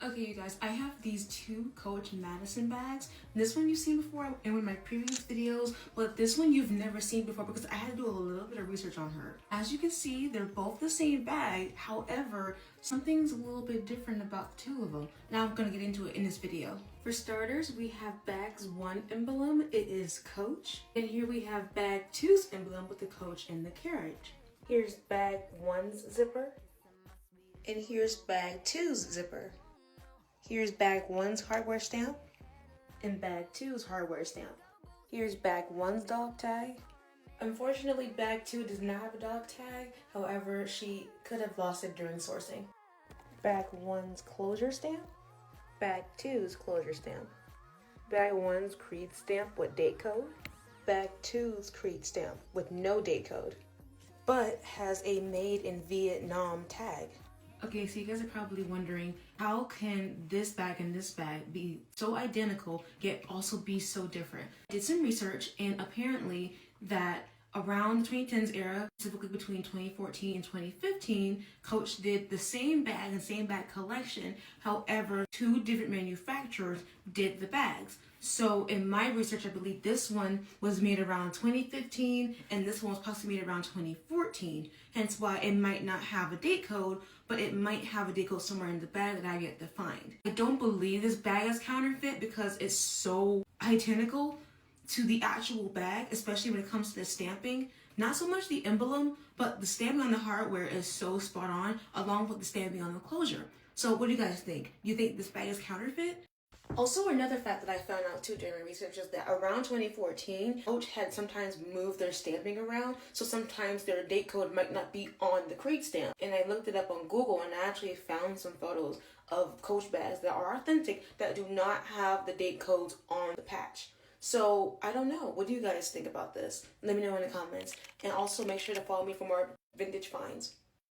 Okay, you guys, I have these two Coach Madison bags. This one you've seen before in one of my previous videos, but this one you've never seen before because I had to do a little bit of research on her. As you can see, they're both the same bag. However, something's a little bit different about the two of them. Now I'm gonna get into it in this video. For starters, we have bag's 1 emblem. It is Coach. And here we have bag 2's emblem with the Coach in the carriage. Here's bag 1's zipper. And here's bag 2's zipper. Here's bag 1's hardware stamp and bag 2's hardware stamp. Here's bag 1's dog tag. Unfortunately, bag 2 does not have a dog tag. However, she could have lost it during sourcing. Bag 1's closure stamp. Bag 2's closure stamp. Bag 1's Creed stamp with date code. Bag 2's Creed stamp with no date code, but has a made in Vietnam tag. Okay, so you guys are probably wondering, how can this bag and this bag be so identical, yet also be so different? I did some research, and apparently that around the 2010s era, specifically between 2014 and 2015, Coach did the same bag and same bag collection. However, two different manufacturers did the bags. So in my research, I believe this one was made around 2015 and this one was possibly made around 2014. Hence why it might not have a date code, but it might have a date code somewhere in the bag that I get to find. I don't believe this bag is counterfeit because it's so identical to the actual bag, especially when it comes to the stamping. Not so much the emblem, but the stamping on the hardware is so spot on, along with the stamping on the closure. So what do you guys think? You think this bag is counterfeit? Also, another fact that I found out too during my research is that around 2014, Coach had sometimes moved their stamping around, so sometimes their date code might not be on the Creed stamp. And I looked it up on Google and I actually found some photos of Coach bags that are authentic that do not have the date codes on the patch. So I don't know. What do you guys think about this? Let me know in the comments. And also make sure to follow me for more vintage finds.